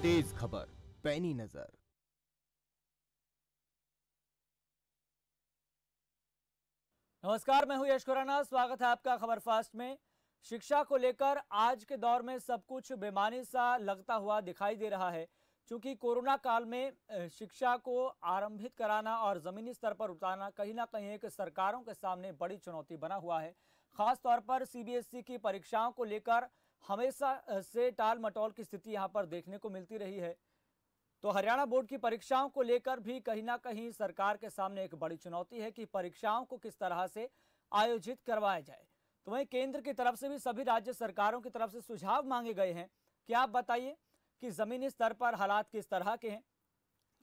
तेज खबर, पैनी नजर। नमस्कार, मैं हूं यश खुराना। स्वागत है आपका खबर फास्ट में। शिक्षा को लेकर आज के दौर में सब कुछ बेमानी सा लगता हुआ दिखाई दे रहा है, क्योंकि कोरोना काल में शिक्षा को आरंभित कराना और जमीनी स्तर पर उतारना कहीं ना कहीं एक सरकारों के सामने बड़ी चुनौती बना हुआ है। खास तौर पर सीबीएसई की परीक्षाओं को लेकर हमेशा से टाल मटोल की स्थिति यहां पर देखने को मिलती रही है। तो हरियाणा बोर्ड की परीक्षाओं को लेकर भी कहीं ना कहीं सरकार के सामने एक बड़ी चुनौती है कि परीक्षाओं को किस तरह से आयोजित करवाया जाए। तो वहीं केंद्र की तरफ से भी सभी राज्य सरकारों की तरफ से सुझाव मांगे गए हैं कि आप बताइए कि जमीनी स्तर पर हालात किस तरह के हैं,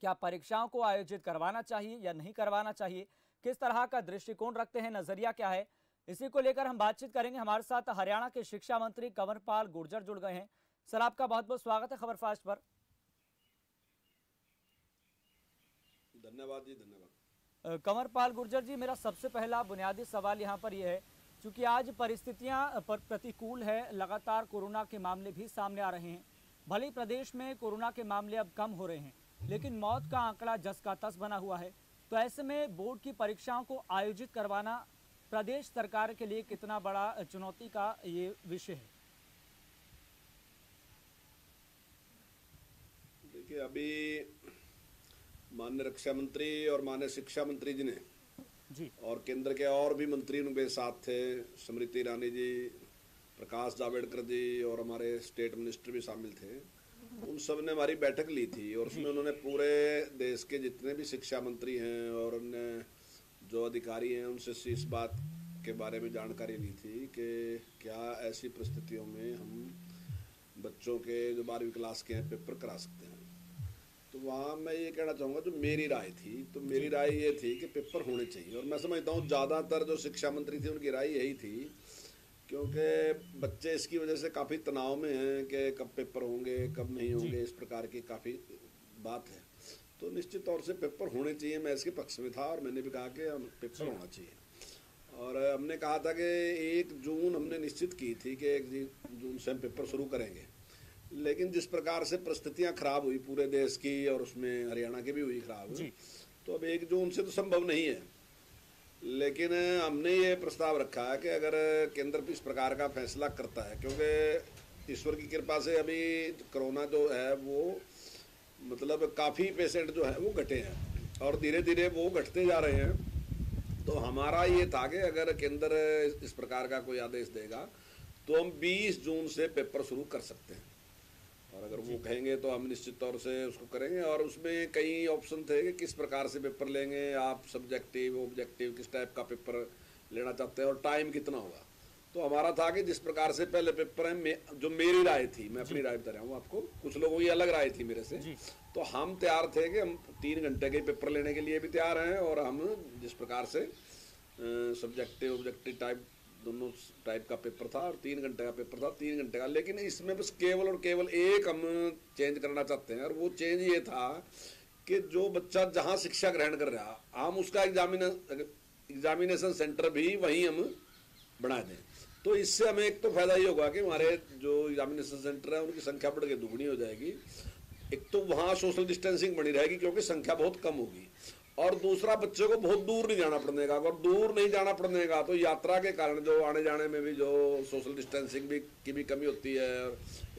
क्या परीक्षाओं को आयोजित करवाना चाहिए या नहीं करवाना चाहिए, किस तरह का दृष्टिकोण रखते हैं, नजरिया क्या है। इसी को लेकर हम बातचीत करेंगे। हमारे साथ हरियाणा के शिक्षा मंत्री कंवरपाल गुर्जर जुड़ गए हैं। सर, आपका बहुत बहुत स्वागत है खबर फास्ट पर। धन्यवाद जी, धन्यवाद। कंवरपाल गुर्जर जी, मेरा सबसे पहला बुनियादी सवाल यहाँ पर यह है, क्योंकि आज परिस्थितियाँ प्रतिकूल है, लगातार कोरोना के मामले भी सामने आ रहे हैं। भले ही प्रदेश में कोरोना के मामले अब कम हो रहे हैं, लेकिन मौत का आंकड़ा जस का तस बना हुआ है। तो ऐसे में बोर्ड की परीक्षाओं को आयोजित करवाना प्रदेश सरकार के लिए कितना बड़ा चुनौती का ये विषय है? देखिए, अभी माननीय रक्षा मंत्री और माननीय शिक्षा मंत्री जी ने जी और केंद्र के और भी मंत्री उनके साथ थे, स्मृति ईरानी जी, प्रकाश जावड़ेकर जी और हमारे स्टेट मिनिस्टर भी शामिल थे। उन सब ने हमारी बैठक ली थी और उसमें उन्होंने पूरे देश के जितने भी शिक्षा मंत्री हैं और अन्य जो अधिकारी हैं उनसे इस बात के बारे में जानकारी ली थी कि क्या ऐसी परिस्थितियों में हम बच्चों के जो 12वीं क्लास के हैं पेपर करा सकते हैं। तो वहाँ मैं ये कहना चाहूँगा, जो मेरी राय थी, तो मेरी राय ये थी कि पेपर होने चाहिए। और मैं समझता हूँ ज़्यादातर जो शिक्षा मंत्री थे उनकी राय यही थी, क्योंकि बच्चे इसकी वजह से काफ़ी तनाव में हैं कि कब पेपर होंगे कब नहीं होंगे, इस प्रकार की काफ़ी बात है। तो निश्चित तौर से पेपर होने चाहिए, मैं इसके पक्ष में था और मैंने भी कहा कि पेपर होना चाहिए। और हमने कहा था कि 1 जून हमने निश्चित की थी कि 1 जून से हम पेपर शुरू करेंगे। लेकिन जिस प्रकार से परिस्थितियां खराब हुई पूरे देश की और उसमें हरियाणा की भी हुई खराब, तो अब 1 जून से तो संभव नहीं है। लेकिन हमने ये प्रस्ताव रखा है कि अगर केंद्र इस प्रकार का फैसला करता है, क्योंकि ईश्वर की कृपा से अभी कोरोना जो है वो मतलब काफ़ी पेशेंट जो है वो घटे हैं और धीरे धीरे वो घटते जा रहे हैं। तो हमारा ये था कि अगर केंद्र इस प्रकार का कोई आदेश देगा तो हम 20 जून से पेपर शुरू कर सकते हैं। और अगर वो कहेंगे तो हम निश्चित तौर से उसको करेंगे। और उसमें कई ऑप्शन थे कि किस प्रकार से पेपर लेंगे आप, सब्जेक्टिव, ऑब्जेक्टिव, किस टाइप का पेपर लेना चाहते हैं और टाइम कितना होगा। तो हमारा था कि जिस प्रकार से पहले पेपर है, जो मेरी राय थी, मैं अपनी राय बता रहा हूँ आपको, कुछ लोगों की अलग राय थी मेरे से, तो हम तैयार थे कि हम 3 घंटे के पेपर लेने के लिए भी तैयार हैं। और हम जिस प्रकार से सब्जेक्टिव ऑब्जेक्टिव टाइप दोनों टाइप का पेपर था और 3 घंटे का पेपर था, 3 घंटे का। लेकिन इसमें बस केवल और केवल एक हम चेंज करना चाहते हैं, और वो चेंज ये था कि जो बच्चा जहाँ शिक्षा ग्रहण कर रहा हम उसका एग्जामिनेशन सेंटर भी वहीं हम बना दें। तो इससे हमें एक तो फायदा ये होगा कि हमारे जो एग्जामिनेशन सेंटर है उनकी संख्या बढ़ के दुगनी हो जाएगी। एक तो वहाँ सोशल डिस्टेंसिंग बनी रहेगी क्योंकि संख्या बहुत कम होगी, और दूसरा बच्चे को बहुत दूर नहीं जाना पड़ने का। अगर दूर नहीं जाना पड़ने का तो यात्रा के कारण जो आने जाने में भी जो सोशल डिस्टेंसिंग की भी कमी होती है,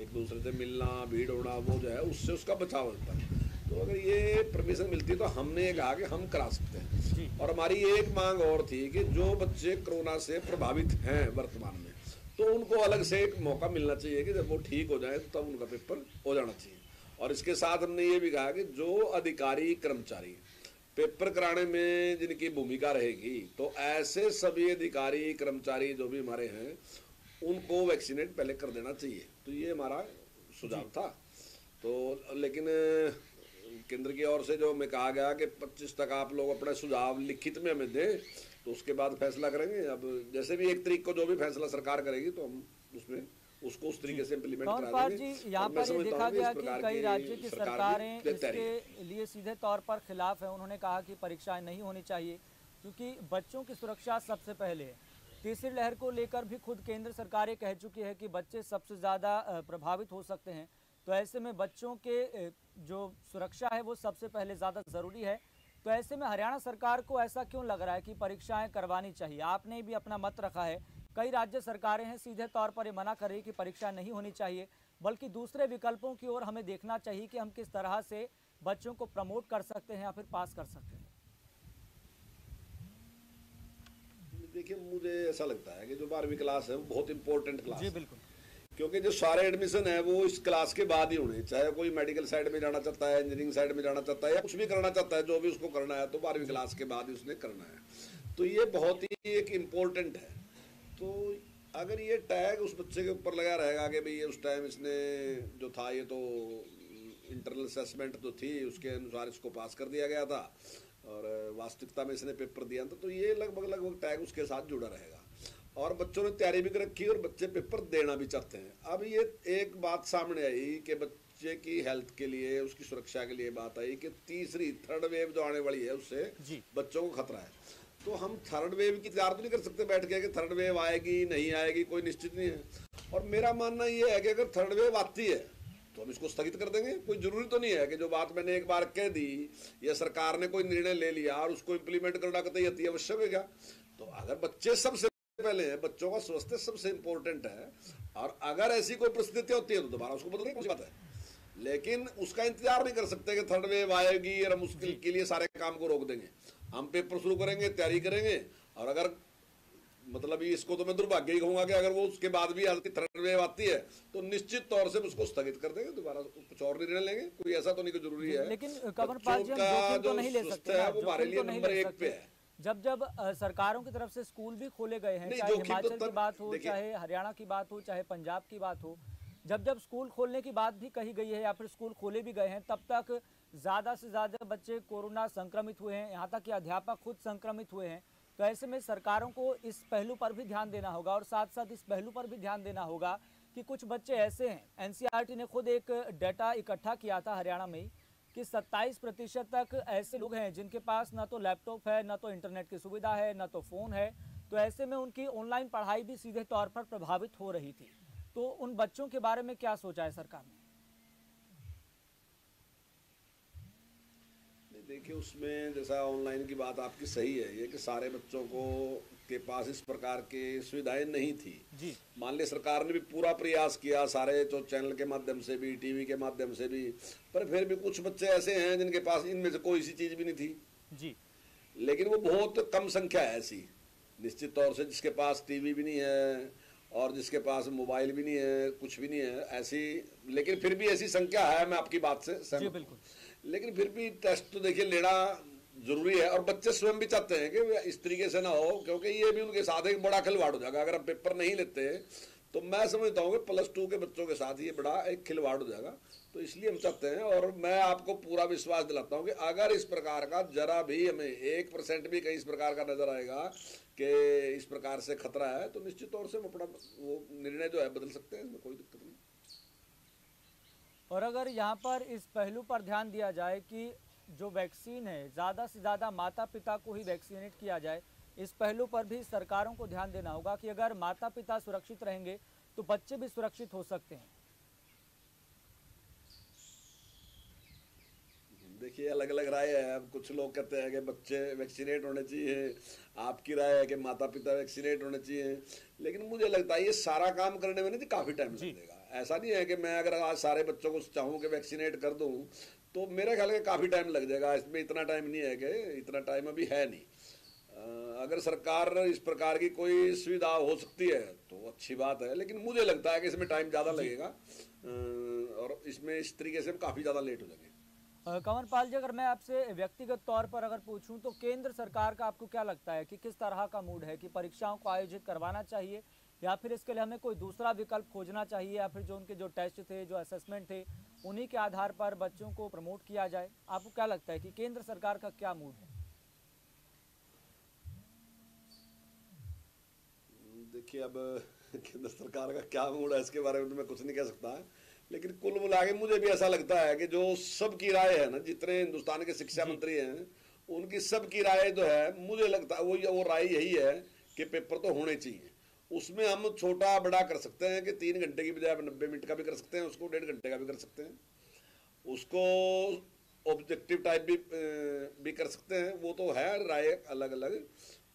एक दूसरे से मिलना, भीड़ होना, वो जो है उससे उसका बचाव होता है। तो अगर ये परमिशन मिलती है तो हमने ये कहा कि हम करा सकते हैं। और हमारी एक मांग और थी कि जो बच्चे कोरोना से प्रभावित हैं वर्तमान में, तो उनको अलग से एक मौका मिलना चाहिए कि जब वो ठीक हो जाए तो तब उनका पेपर हो जाना चाहिए। और इसके साथ हमने ये भी कहा कि जो अधिकारी कर्मचारी पेपर कराने में जिनकी भूमिका रहेगी, तो ऐसे सभी अधिकारी कर्मचारी जो भी हमारे हैं उनको वैक्सीनेट पहले कर देना चाहिए। तो ये हमारा सुझाव था। तो लेकिन केंद्र की ओर से जो हमें कहा गया कि 25 तक आप लोग अपना सुझाव लिखित में हमें दें, तो उसके बाद फैसला करेंगे। अब जैसे भी 1 तारीख को जो भी फैसला सरकार करेगी तो हम उसमें उसको उस तरीके से इम्प्लीमेंट करा देंगे। यहाँ पर ये देखा गया कि कई राज्य की सरकारें इसके लिए सीधे तौर पर खिलाफ है। उन्होंने कहा कि परीक्षाएं नहीं होनी चाहिए क्योंकि बच्चों की सुरक्षा सबसे पहले है। तीसरी लहर को लेकर भी खुद केंद्र सरकारें कह चुकी है कि बच्चे सबसे ज़्यादा प्रभावित हो सकते हैं। तो ऐसे में बच्चों के जो सुरक्षा है वो सबसे पहले ज़्यादा ज़रूरी है। तो ऐसे में हरियाणा सरकार को ऐसा क्यों लग रहा है कि परीक्षाएं करवानी चाहिए? आपने भी अपना मत रखा है, कई राज्य सरकारें हैं सीधे तौर पर ये मना कर रही कि परीक्षा नहीं होनी चाहिए, बल्कि दूसरे विकल्पों की ओर हमें देखना चाहिए कि हम किस तरह से बच्चों को प्रमोट कर सकते हैं या फिर पास कर सकते हैं। देखिए, मुझे ऐसा लगता है कि जो 12वीं क्लास है वो बहुत इंपॉर्टेंट क्लास जी है, बिल्कुल। क्योंकि जो सारे एडमिशन है वो इस क्लास के बाद ही होने, चाहे कोई मेडिकल साइड में जाना चाहता है, इंजीनियरिंग साइड में जाना चाहता है या कुछ भी करना चाहता है, जो भी उसको करना है तो 12वीं क्लास के बाद ही उसने करना है। तो ये बहुत ही एक इम्पोर्टेंट है। तो अगर ये टैग उस बच्चे के ऊपर लगा रहेगा कि भाई उस टाइम इसने जो था ये तो इंटरनल असेसमेंट तो थी, उसके अनुसार इसको पास कर दिया गया था और वास्तविकता में इसने पेपर दिया था, तो ये लगभग टैग उसके साथ जुड़ा रहेगा। और बच्चों ने तैयारी भी कर रखी है और बच्चे पेपर देना भी चाहते हैं। अब ये एक बात सामने आई कि बच्चे की हेल्थ के लिए, उसकी सुरक्षा के लिए बात आई कि तीसरी थर्ड वेव जो आने वाली है उससे बच्चों को खतरा है। तो हम थर्ड वेव की तैयारी तो नहीं कर सकते बैठ के कि थर्ड वेव आएगी नहीं आएगी, कोई निश्चित नहीं है। और मेरा मानना ये है कि अगर थर्ड वेव आती है तो हम इसको स्थगित कर देंगे। कोई जरूरी तो नहीं है कि जो बात मैंने एक बार कह दी या सरकार ने कोई निर्णय ले लिया और उसको इम्प्लीमेंट करना कतई अति आवश्यक है क्या? तो अगर बच्चे सबसे पहले है, बच्चों का स्वास्थ्य सबसे इंपॉर्टेंट है, और अगर ऐसी कोई परिस्थिति होती है तो दोबारा उसको बदलने की बात है। लेकिन उसका इंतजार नहीं कर सकते कि थर्ड वेव आएगी और हम उसके के लिए सारे काम को रोक देंगे। हम पेपर शुरू करेंगे, तैयारी करेंगे, और अगर मतलब इसको तो मैं दुर्भाग्य ही कहूंगा कि अगर वो उसके बाद भी थर्ड वेव आती है तो निश्चित तौर से उसको स्थगित कर देंगे, दोबारा कुछ और निर्णय लेंगे। कोई ऐसा तो नहीं कि जरूरी है। लेकिन कंवरपाल जी, हम जोखिम तो नहीं ले सकते है वो हमारे लिए नंबर 1 पे है। जब सरकारों की तरफ से स्कूल भी खोले गए हैं, चाहे हिमाचल की बात हो, चाहे हरियाणा की बात हो, चाहे पंजाब की बात हो, जब स्कूल खोलने की बात भी कही गई है या फिर स्कूल खोले भी गए हैं, तब तक ज़्यादा से ज़्यादा बच्चे कोरोना संक्रमित हुए हैं, यहाँ तक कि अध्यापक खुद संक्रमित हुए हैं। तो ऐसे में सरकारों को इस पहलू पर भी ध्यान देना होगा और साथ साथ इस पहलू पर भी ध्यान देना होगा कि कुछ बच्चे ऐसे हैं, एनसीईआरटी ने खुद एक डाटा इकट्ठा किया था हरियाणा में ही, कि 27% तक ऐसे लोग हैं जिनके पास ना तो लैपटॉप है, ना तो इंटरनेट की सुविधा है, ना तो फ़ोन है। तो ऐसे में उनकी ऑनलाइन पढ़ाई भी सीधे तौर पर प्रभावित हो रही थी। तो उन बच्चों के बारे में क्या सोचा है सरकार ने? देखिए, उसमें जैसा ऑनलाइन की बात आपकी सही है, ये कि सारे बच्चों को के पास इस प्रकार की सुविधाएं नहीं थी जी। मान ली सरकार ने भी पूरा प्रयास किया, सारे तो चैनल के माध्यम से भी, टीवी के माध्यम से भी, पर फिर भी कुछ बच्चे ऐसे हैं जिनके पास इनमें से कोई सी चीज भी नहीं थी जी। लेकिन वो बहुत कम संख्या है ऐसी, निश्चित तौर से, जिसके पास टीवी भी नहीं है और जिसके पास मोबाइल भी नहीं है, कुछ भी नहीं है ऐसी। लेकिन फिर भी ऐसी संख्या है, मैं आपकी बात से सहमत हूं। लेकिन फिर भी टेस्ट तो देखिए लेना जरूरी है, और बच्चे स्वयं भी चाहते हैं कि इस तरीके से ना हो, क्योंकि ये भी उनके साथ एक बड़ा खिलवाड़ हो जाएगा। अगर हम पेपर नहीं लेते तो मैं समझता हूँ कि +2 के बच्चों के साथ ये बड़ा एक खिलवाड़ हो जाएगा। तो इसलिए हम चाहते हैं, और मैं आपको पूरा विश्वास दिलाता हूँ कि अगर इस प्रकार का जरा भी हमें 1% भी कहीं इस प्रकार का नजर आएगा कि इस प्रकार से खतरा है, तो निश्चित तौर से हम अपना वो निर्णय जो है बदल सकते हैं, इसमें कोई दिक्कत नहीं। और अगर यहाँ पर इस पहलू पर ध्यान दिया जाए कि जो वैक्सीन है ज़्यादा से ज़्यादा माता पिता को ही वैक्सीनेट किया जाए, इस पहलू पर भी सरकारों को ध्यान देना होगा कि अगर माता पिता सुरक्षित रहेंगे तो बच्चे भी सुरक्षित हो सकते हैं। देखिए, अलग अलग राय है। अब कुछ लोग कहते हैं कि बच्चे वैक्सीनेट होने चाहिए, आपकी राय है कि माता पिता वैक्सीनेट होने चाहिए। लेकिन मुझे लगता है ये सारा काम करने में नहीं काफी टाइम लगेगा। ऐसा नहीं है कि मैं अगर आज सारे बच्चों को चाहूँ कि वैक्सीनेट कर दूं तो मेरे ख्याल में काफी टाइम लग जाएगा। इसमें इतना टाइम नहीं है कि इतना टाइम अभी है नहीं। अगर सरकार इस प्रकार की कोई सुविधा हो सकती है तो अच्छी बात है, लेकिन मुझे लगता है कि इसमें टाइम ज्यादा लगेगा और इसमें इस तरीके से हम काफी ज्यादा लेट हो जाएंगे। कंवरपाल जी, अगर मैं आपसे व्यक्तिगत तौर पर अगर पूछूं तो केंद्र सरकार का आपको क्या लगता है कि किस तरह का मूड है कि परीक्षाओं को आयोजित करवाना चाहिए या फिर इसके लिए हमें कोई दूसरा विकल्प खोजना चाहिए, या फिर जो उनके जो टेस्ट थे, जो असेसमेंट थे, उन्हीं के आधार पर बच्चों को प्रमोट किया जाए? आपको क्या लगता है कि केंद्र सरकार का क्या मूड है? देखिए, अब केंद्र सरकार का क्या मूड है इसके बारे में तो मैं कुछ नहीं कह सकता, लेकिन कुल मिला के मुझे भी ऐसा लगता है कि जो सबकी राय है ना, जितने हिंदुस्तान के शिक्षा मंत्री हैं उनकी सबकी राय जो है, मुझे लगता है वो राय यही है कि पेपर तो होने चाहिए। उसमें हम छोटा बड़ा कर सकते हैं कि 3 घंटे की बजाय 90 मिनट का भी कर सकते हैं, उसको 1.5 घंटे का भी कर सकते हैं, उसको ऑब्जेक्टिव टाइप भी कर सकते हैं। वो तो है राय अलग अलग,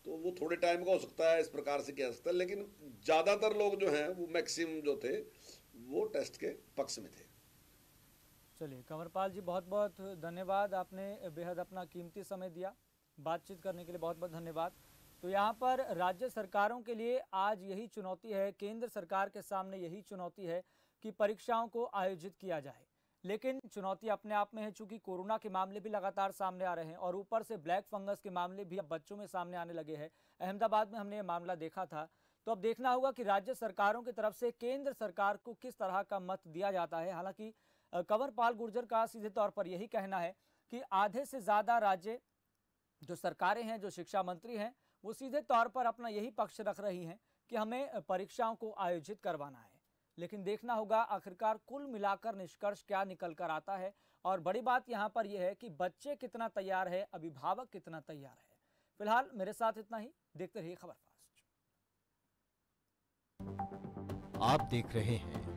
तो वो थोड़े टाइम का हो सकता है, इस प्रकार से किया जा सकता है। लेकिन ज़्यादातर लोग जो हैं वो मैक्सिमम जो थे वो टेस्ट के पक्ष में थे। चलिए कंवरपाल जी, बहुत बहुत धन्यवाद, आपने बेहद अपना कीमती समय दिया, बातचीत करने के लिए बहुत बहुत धन्यवाद। तो यहाँ पर राज्य सरकारों के लिए आज यही चुनौती है, केंद्र सरकार के सामने यही चुनौती है कि परीक्षाओं को आयोजित किया जाए। लेकिन चुनौती अपने आप में है, चूंकि कोरोना के मामले भी लगातार सामने आ रहे हैं और ऊपर से ब्लैक फंगस के मामले भी अब बच्चों में सामने आने लगे हैं। अहमदाबाद में हमने ये मामला देखा था। तो अब देखना होगा कि राज्य सरकारों की तरफ से केंद्र सरकार को किस तरह का मत दिया जाता है। हालांकि कंवरपाल गुर्जर का सीधे तौर पर यही कहना है कि आधे से ज़्यादा राज्य जो सरकारें हैं, जो शिक्षा मंत्री हैं, वो सीधे तौर पर अपना यही पक्ष रख रही हैं कि हमें परीक्षाओं को आयोजित करवाना है। लेकिन देखना होगा आखिरकार कुल मिलाकर निष्कर्ष क्या निकल कर आता है। और बड़ी बात यहाँ पर यह है कि बच्चे कितना तैयार है, अभिभावक कितना तैयार है। फिलहाल मेरे साथ इतना ही, देखते रहिए खबर फास्ट। आप देख रहे हैं